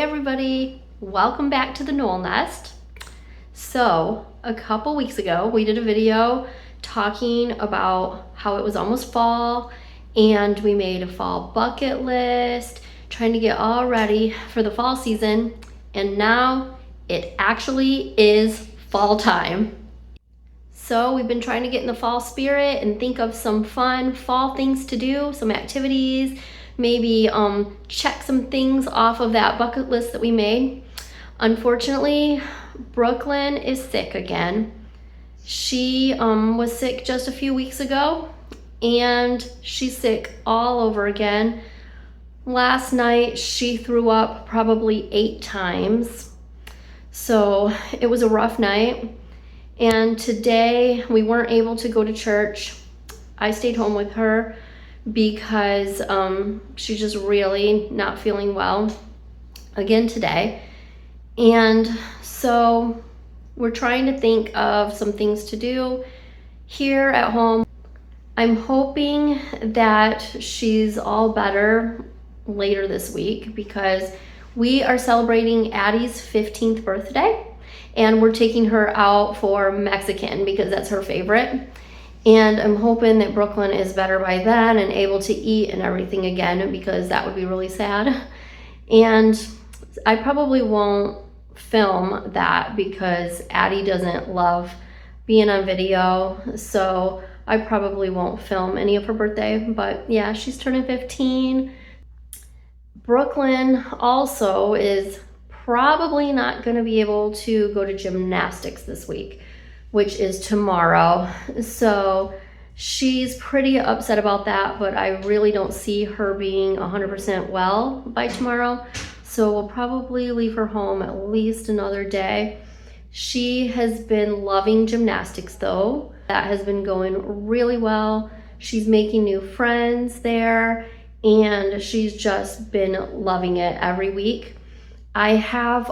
everybody, welcome back to the Knoll Nest. So a couple weeks ago we did a video talking about how it was almost fall and we made a fall bucket list, trying to get all ready for the fall season, and now it actually is fall time. So we've been trying to get in the fall spirit and think of some fun fall things to do, some activities, maybe check some things off of that bucket list that we made. Unfortunately, Brooklyn is sick again. She was sick just a few weeks ago and she's sick all over again. Last night she threw up probably 8 times. So it was a rough night. And today we weren't able to go to church. I stayed home with her because she's just really not feeling well again today. And so we're trying to think of some things to do here at home. I'm hoping that she's all better later this week because we are celebrating Addie's 15th birthday and we're taking her out for Mexican because that's her favorite. And I'm hoping that Brooklyn is better by then and able to eat and everything again, because that would be really sad. And I probably won't film that because Addie doesn't love being on video. So I probably won't film any of her birthday, but yeah, she's turning 15. Brooklyn also is probably not going to be able to go to gymnastics this week, which is tomorrow. So she's pretty upset about that, but I really don't see her being 100% well by tomorrow. So we'll probably leave her home at least another day. She has been loving gymnastics though. That has been going really well. She's making new friends there and she's just been loving it every week. I have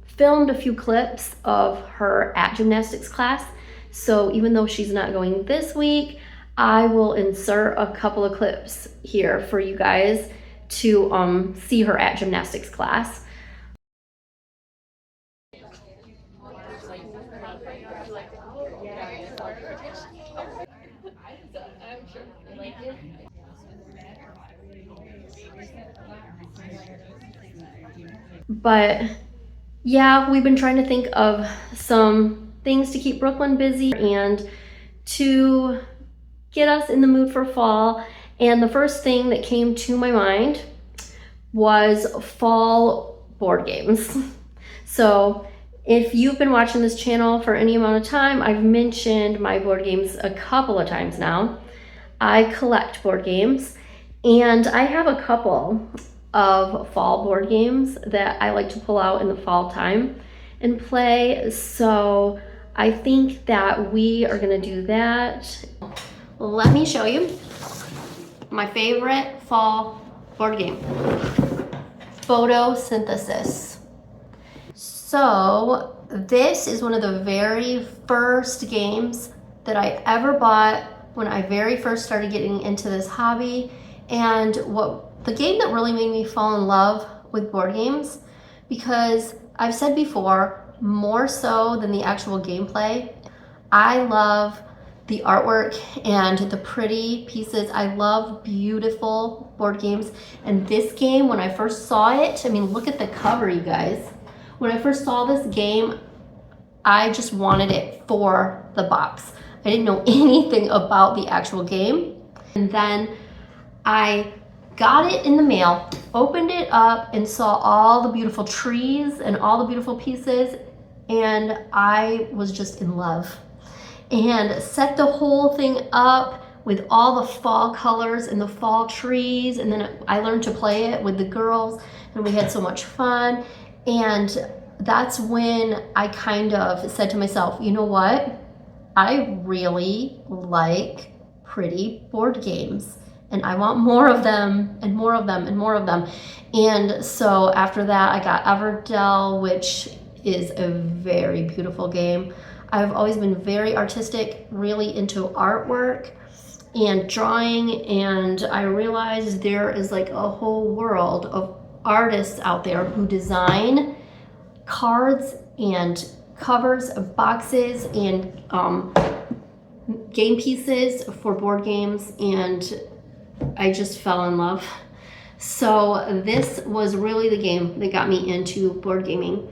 filmed a few clips of her at gymnastics class. So even though she's not going this week, I will insert a couple of clips here for you guys to see her at gymnastics class. But yeah, we've been trying to think of some things to keep Brooklyn busy and to get us in the mood for fall. And the first thing that came to my mind was fall board games. So if you've been watching this channel for any amount of time, I've mentioned my board games a couple of times now. I collect board games and I have a couple of fall board games that I like to pull out in the fall time and play. So I think that we are gonna do that. Let me show you my favorite fall board game, Photosynthesis. So this is one of the very first games that I ever bought when I very first started getting into this hobby, and the game that really made me fall in love with board games, because I've said before, more so than the actual gameplay, I love the artwork and the pretty pieces. I love beautiful board games. And this game, when I first saw it, I mean, look at the cover, you guys. When I first saw this game, I just wanted it for the box. I didn't know anything about the actual game. And then I got it in the mail, opened it up and saw all the beautiful trees and all the beautiful pieces, and I was just in love. And set the whole thing up with all the fall colors and the fall trees, and then I learned to play it with the girls and we had so much fun. And that's when I kind of said to myself, you know what? I really like pretty board games and I want more of them and more of them and more of them. And so after that, I got Everdell, which is a very beautiful game. I've always been very artistic, really into artwork and drawing, and I realized there is like a whole world of artists out there who design cards and covers of boxes and game pieces for board games, and I just fell in love. So this was really the game that got me into board gaming.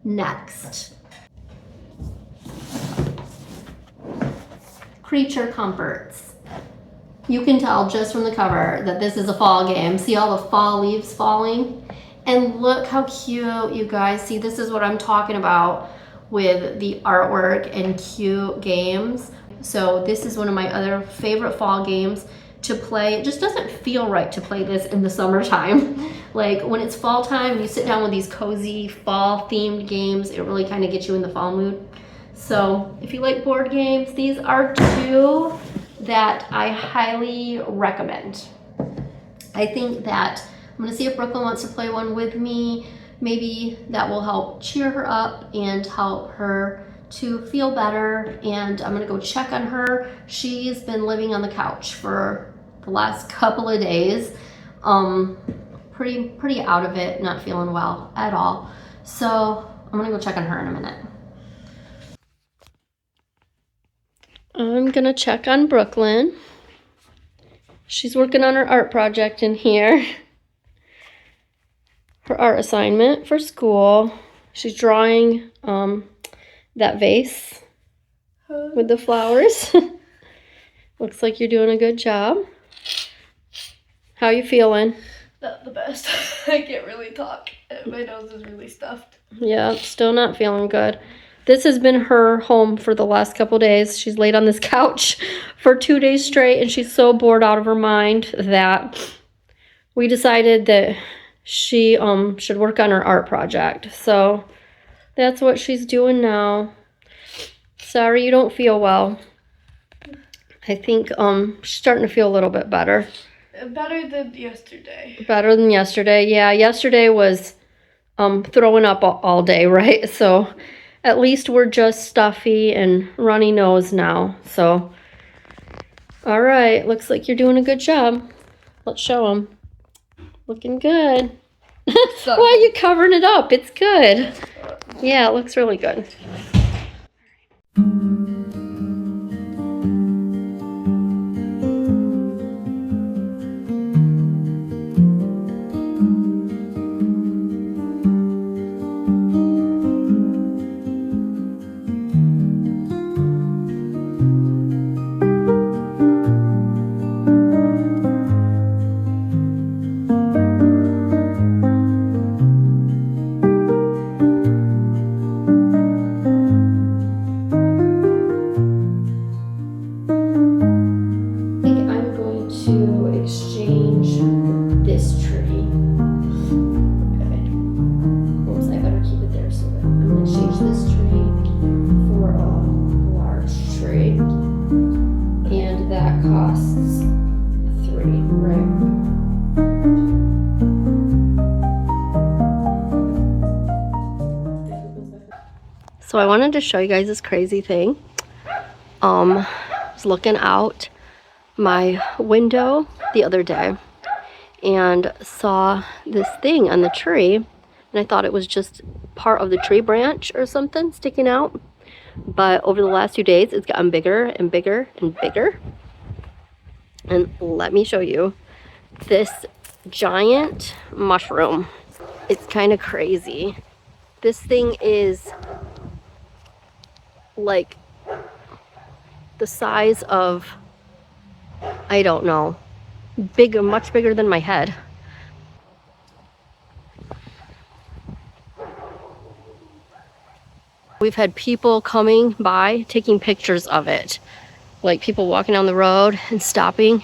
Next, Creature Comforts. You can tell just from the cover that this is a fall game. See all the fall leaves falling? And look how cute, you guys. See, this is what I'm talking about with the artwork and cute games. So this is one of my other favorite fall games to play. It just doesn't feel right to play this in the summertime. Like when it's fall time and you sit down with these cozy fall themed games, it really kind of gets you in the fall mood. So if you like board games, these are two that I highly recommend. I think that I'm gonna see if Brooklyn wants to play one with me. Maybe that will help cheer her up and help her to feel better. And I'm gonna go check on her. She's been living on the couch for the last couple of days. Pretty out of it, not feeling well at all. So I'm gonna go check on her in a minute. I'm gonna check on Brooklyn. She's working on her art project in here. Her art assignment for school. She's drawing that vase with the flowers. Looks like you're doing a good job. How you feeling? Not the best. I can't really talk. My nose is really stuffed. Yeah, still not feeling good. This has been her home for the last couple days. She's laid on this couch for 2 days straight, and she's so bored out of her mind that we decided that she should work on her art project. So that's what she's doing now. Sorry you don't feel well. I think she's starting to feel a little bit better. Better than yesterday. Better than yesterday. Yeah, yesterday was throwing up all day, right? So at least we're just stuffy and runny nose now. So, all right, looks like you're doing a good job. Let's show them. Looking good. Why are you covering it up? It's good. Yeah, it looks really good. So I wanted to show you guys this crazy thing. I was looking out my window the other day and saw this thing on the tree, and I thought it was just part of the tree branch or something sticking out. But over the last few days, it's gotten bigger and bigger and bigger. And let me show you this giant mushroom. It's kind of crazy. This thing is like the size of, I don't know, bigger, much bigger than my head. We've had people coming by taking pictures of it, like people walking down the road and stopping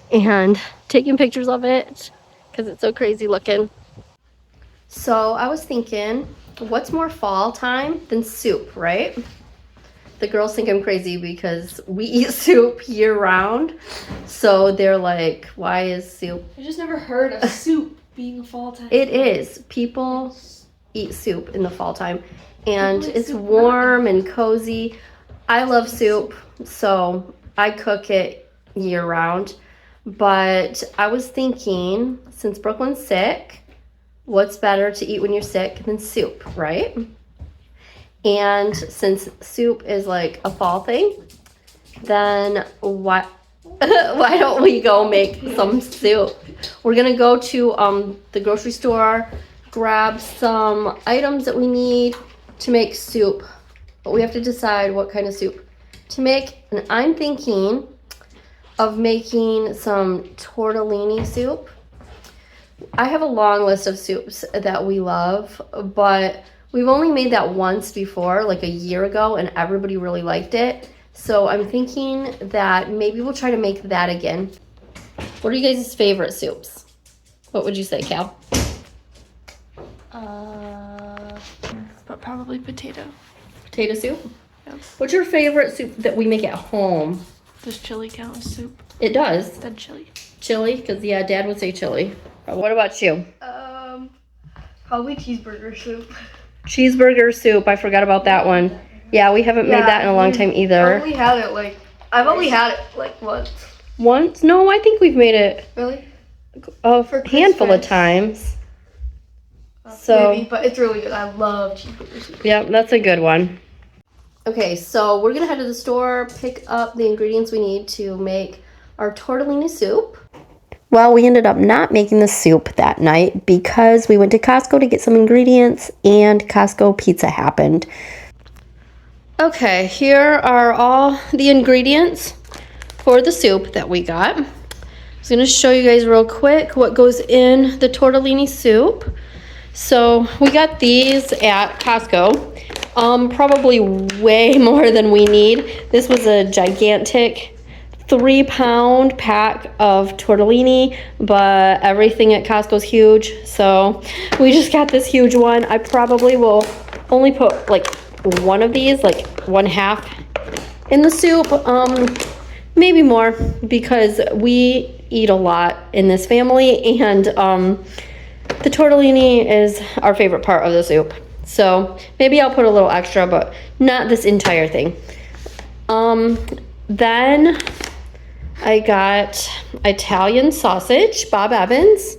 and taking pictures of it because it's so crazy looking. So I was thinking, what's more fall time than soup, right? The girls think I'm crazy because we eat soup year round. So they're like, why is soup? I just never heard of soup being a fall time. It is. People eat soup in the fall time. And it's warm and cozy. I love soup, so I cook it year round. But I was thinking, since Brooklyn's sick, what's better to eat when you're sick than soup, right? And since soup is like a fall thing, then why don't we go make some soup? We're gonna go to the grocery store, grab some items that we need to make soup. But we have to decide what kind of soup to make. And I'm thinking of making some tortellini soup. I have a long list of soups that we love, but we've only made that once before, like a year ago, and everybody really liked it. So I'm thinking that maybe we'll try to make that again. What are you guys' favorite soups? What would you say, Cal? But probably potato. Potato soup? Yep. What's your favorite soup that we make at home? Does chili count as soup? It does. Then chili. Chili? Because, yeah, Dad would say chili. What about you? Probably cheeseburger soup. Cheeseburger soup. I forgot about that one. Yeah, we haven't made that in a long time either. I've only had it like once. Once? No, I think we've made it Really? a For handful of Christmas. times. So, Maybe, but it's really good. I love cheeseburger soup. yeah, that's a good one. Okay, so we're gonna head to the store, pick up the ingredients we need to make our tortellini soup. Well, we ended up not making the soup that night because we went to Costco to get some ingredients and Costco pizza happened. Okay, here are all the ingredients for the soup that we got. I'm just gonna show you guys real quick what goes in the tortellini soup. So we got these at Costco. Probably way more than we need. This was a gigantic 3-pound pack of tortellini, but everything at Costco's huge, so we just got this huge one. I probably will only put like one of these, like 1/2 in the soup, maybe more, because we eat a lot in this family, and the tortellini is our favorite part of the soup. So maybe I'll put a little extra, but not this entire thing. Then I got Italian sausage, Bob Evans.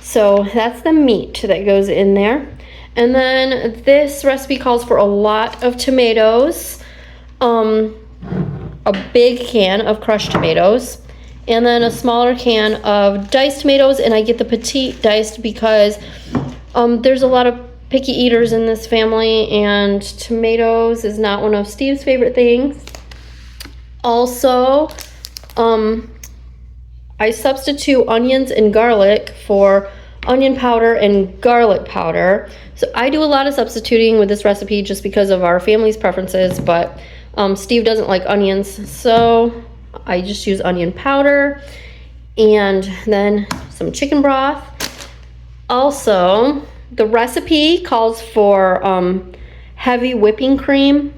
So that's the meat that goes in there. And then this recipe calls for a lot of tomatoes, a big can of crushed tomatoes, and then a smaller can of diced tomatoes. And I get the petite diced because there's a lot of picky eaters in this family, and tomatoes is not one of Steve's favorite things. Also, I substitute onions and garlic for onion powder and garlic powder. So I do a lot of substituting with this recipe just because of our family's preferences, but Steve doesn't like onions, so I just use onion powder, and then some chicken broth. Also, the recipe calls for heavy whipping cream,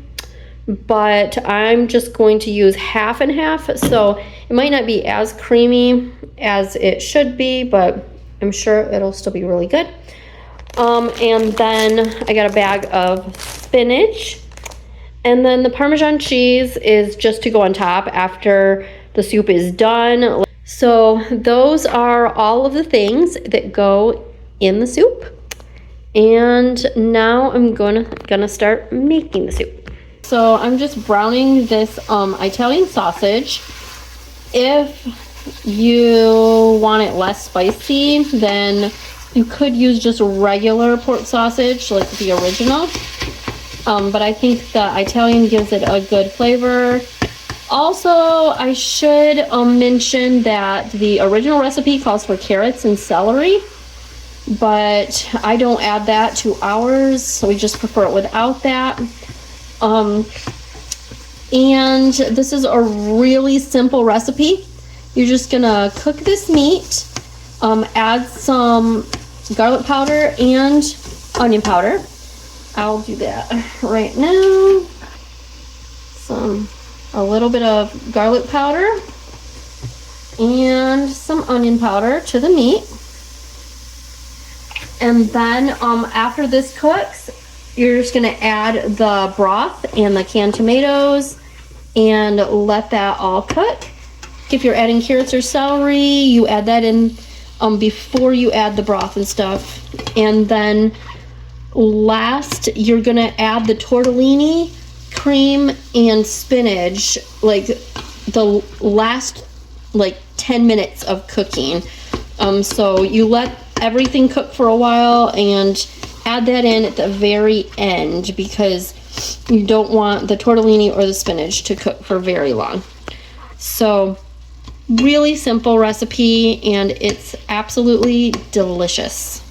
but I'm just going to use 1/2 and 1/2, so it might not be as creamy as it should be, but I'm sure it'll still be really good. And then I got a bag of spinach, and then the Parmesan cheese is just to go on top after the soup is done. So those are all of the things that go in the soup, and now I'm gonna start making the soup. So I'm just browning this Italian sausage. If you want it less spicy, then you could use just regular pork sausage, like the original. But I think the Italian gives it a good flavor. Also, I should mention that the original recipe calls for carrots and celery, but I don't add that to ours, so we just prefer it without that. And this is a really simple recipe. You're just gonna cook this meat, add some garlic powder and onion powder. I'll do that right now. A little bit of garlic powder and some onion powder to the meat. And then after this cooks, you're just gonna add the broth and the canned tomatoes and let that all cook. If you're adding carrots or celery, you add that in before you add the broth and stuff. And then last, you're gonna add the tortellini, cream, and spinach, like the last 10 minutes of cooking. So you let everything cook for a while and add that in at the very end because you don't want the tortellini or the spinach to cook for very long. So really simple recipe, and it's absolutely delicious.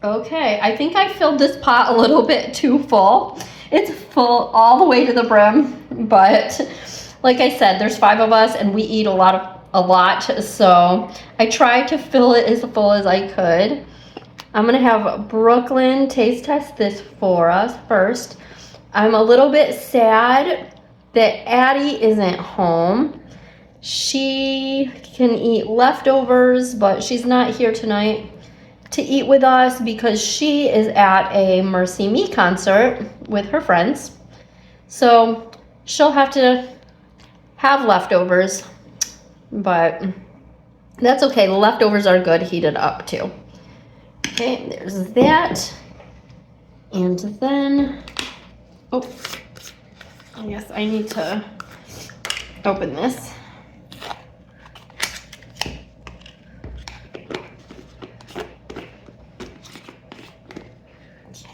Okay, I think I filled this pot a little bit too full. It's full all the way to the brim, but like I said, there's 5 of us and we eat a lot, so I tried to fill it as full as I could. I'm gonna have Brooklyn taste test this for us first. I'm a little bit sad that Addie isn't home. She can eat leftovers, but she's not here tonight to eat with us because she is at a Mercy Me concert with her friends. So she'll have to have leftovers, but that's okay. The leftovers are good heated up too. Okay, there's that. And then, oh, I guess I need to open this.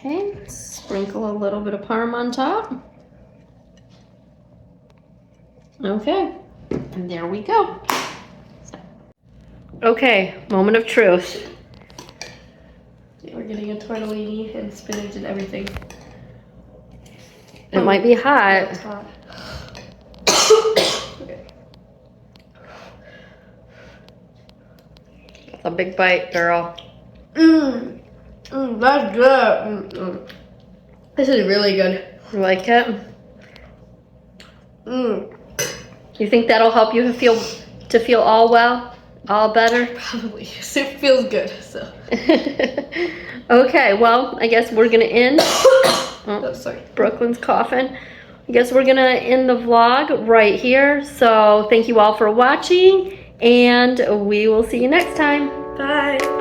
Okay, sprinkle a little bit of parm on top. Okay, and there we go. Okay, moment of truth. We're getting a tortellini and spinach and everything. It might be hot. It's hot. Okay. It's a big bite, girl. That's good. This is really good. You like it? You think that'll help you feel all well? All better? Probably. Soup feels good, so. Okay, well, I guess we're gonna end. Oh, sorry. Brooklyn's coughing. I guess we're gonna end the vlog right here. So thank you all for watching, and we will see you next time. Bye.